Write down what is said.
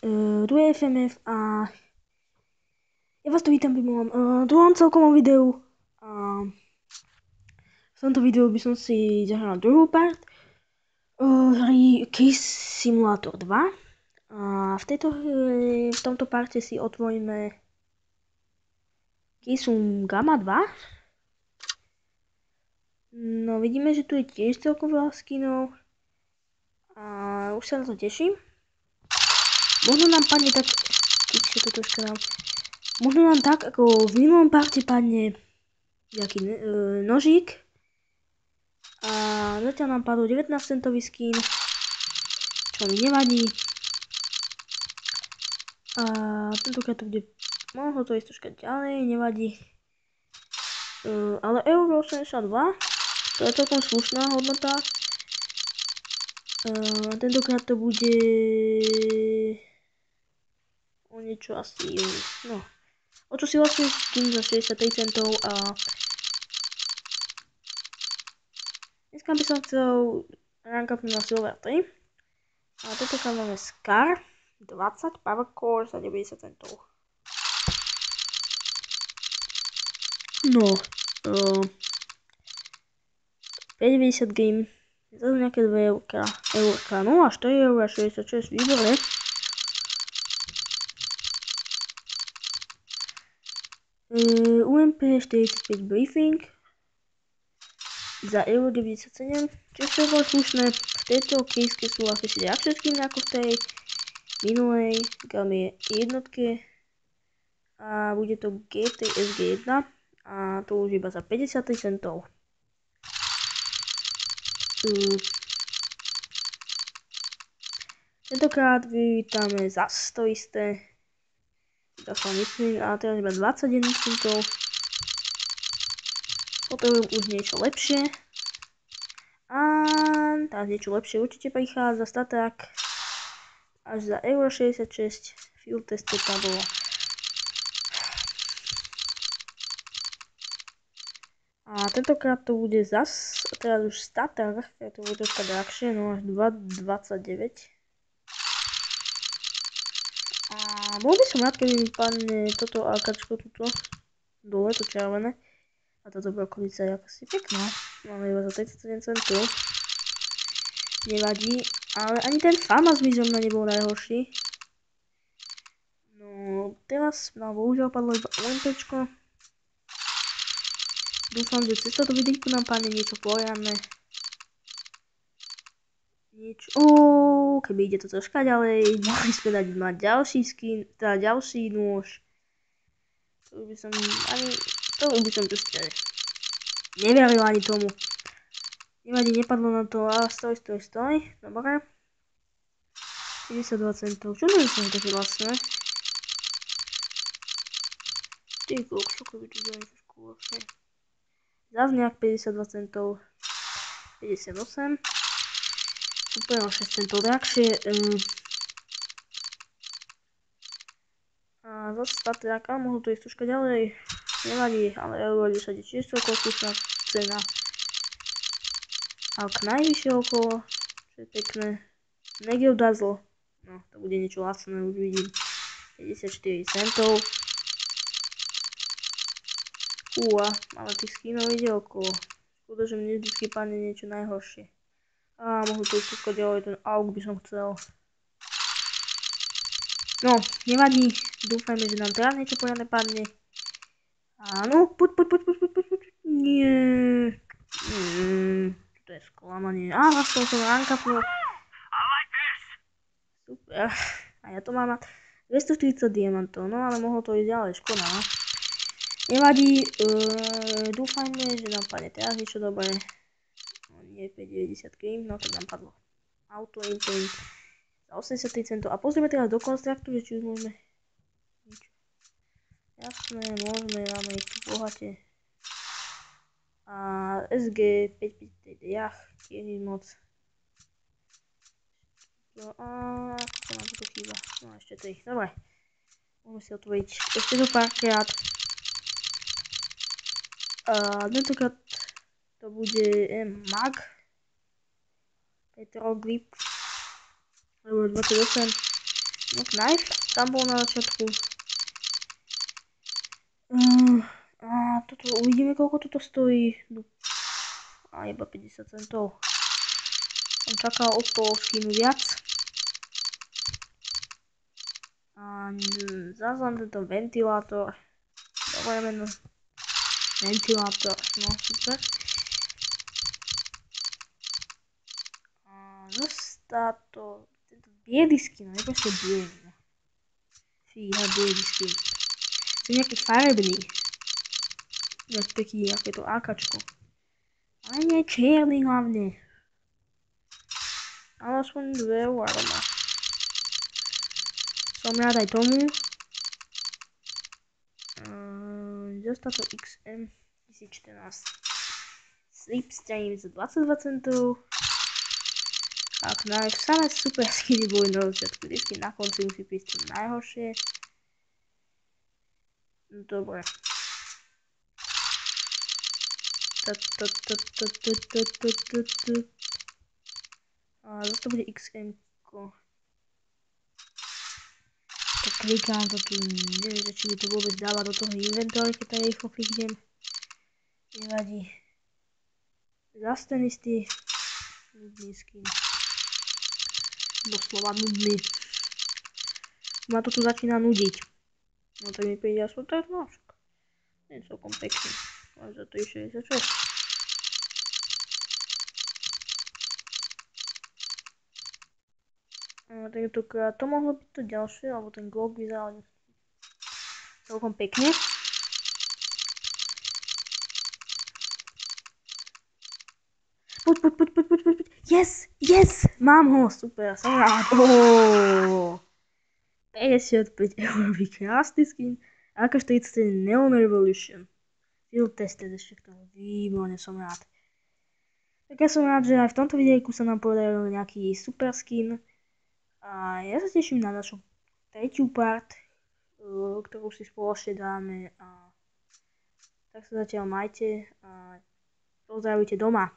2 FMF a ja vás tu vítam pri mojom druhom celkovom videu. V tomto videu by som si zahral druhú part hry Kiss Simulator 2. A v tomto parte si otvoríme Kissum Gamma 2. No vidíme, že tu je tiež celkom veľa skinov a už sa na to teším. Možno nám padne tak, možno nám tak ako v minulom parte padne nejaký nožík. A zatiaľ nám padol 19 centový skin, čo mi nevadí. A tentokrát to bude, mohlo to ísť troška ďalej, nevadí. Ale euro 82, to je celkom slušná hodnota. Tentokrát to bude o niečo asi, no, o čo si vlastne skin za 63 centov a dneska by som chcel rank upnúť na Silver 3 a tentokrát máme Scar 20 Power Core za 90 centov. No, 50 game, zase nejaké 2 eurka, no a 4 eur a 66, výborné. UMP 45 briefing za euro 97, čo je celkom slušné. V tejto кейske sú asi si ľahšie skiny ako v tej minulej, je jednotke a bude to GT SG1 a to už iba za 53 centov. Tentokrát vítame zase to isté, to sa myslím, ale teraz iba 21 centov. Potrebujem už niečo lepšie. A teraz niečo lepšie určite prichádza Statrak až za euro 66. Field test tam bolo. A tentokrát to bude zas, teraz už Statrak, to bude troška drahšie, no až 2,29. A bol by som rád, keby mi padne toto AKčko tuto dole, to červené. A táto brokolica je akosi pekná. Máme iba za 37 centov. Nevadí, ale ani ten Famas mi zrovna nebol najhorší. No, teraz nám bohužiaľ padlo iba UMPčko. Dúfam, že cez toto videjko nám padne niečo poriadne. Keby ide to troška ďalej, mohli sme dať mať ďalší skin, teda ďalší nôž. To by som proste neveril ani tomu. Nevadí, nepadlo na to, a stoj. Dobre. 52 centov, čo to je také vlastné? Ty kokšo, keby tu bolo niečo skôršie. Zazniak 52 centov. 58. Úplne o 6 centov drahšie. A zase Statrak, a mohlo to ísť troška ďalej. Nevadí, ale euro 10 je tiež celkom slušná cena. A k najvyššie okolo, čo je pekné. Negeodazzle. No, to bude niečo lacné, už vidím. 54 centov. Ale tých skinov ide okolo. Škoda, že mne vždycky padne niečo najhoršie. A mohol to ísť troška ďalej, ten AUG by som chcel. No, nevadí, dúfajme, že nám teraz niečo poriadne padne. Áno, poď. Nie. To je sklamanie. Vlastne som rank upnul. Super. A ja to mám 240 diamantov, no ale mohlo to ísť ďalej, škoda, no. Nevadí, dúfajme, že nám padne teraz niečo dobré. No nie, 5,90 krim, no tak nám padlo. Auto imprint za 83 centov. A pozrieme teraz do konstraktu, že či už môžeme niečo. Jasné, môžeme, máme ich tu bohate. A SG 5 jach, tiež moc. No a ako nám to chýba? No ešte 3, dobre. Môžeme si otvoriť ešte zo párkrát. Tentokrát to bude Mag Petroglyph euro 28 No knife, tam bol na začiatku. A toto uvidíme, koľko toto stojí. A iba 50 centov. Som čakal od toho skinu viac. A zase len tento ventilátor. Dobré meno. Ventilátor, no super. A zase tento biedy skin, je proste biedy. Fíha, biedy skin. Chcem nejaký farebný. Dať taký, ako je to AKčko. Ale nie čierny hlavne. Ale aspoň 2 eura má. Som rád aj tomu. Zase táto XM 1014. Slipstream za 22 centov. A knife, samé super skiny boli na začiatku. Vždycky na konci musí prísť to najhoršie. Dobre. A zase to bude XM-ko. Tak klikám to tu, neviem, či mi to vôbec dáva do toho inventory, keď tak rýchlo kliknem. Nevadí. Zase ten istý nudný skin. Doslova nudný. Ma to tu začína nudiť. No tak mi príde aspoň tak, no však. Nie je celkom pekný. Ale za 3,66. Tentokrát to mohlo byť to ďalšie, alebo ten Glock vyzeral celkom pekne. Poď. Yes! Mám ho, super, som rád. 55 eurový krásny skin. AK-47 Neon Revolution. Field tested ešte k tomu. Výborne, som rád. Tak ja som rád, že aj v tomto videjku sa nám podaril nejaký super skin. A ja sa teším na našu tretiu part, ktorú si spoločne dáme. A tak sa zatiaľ majte a pozdravujte doma.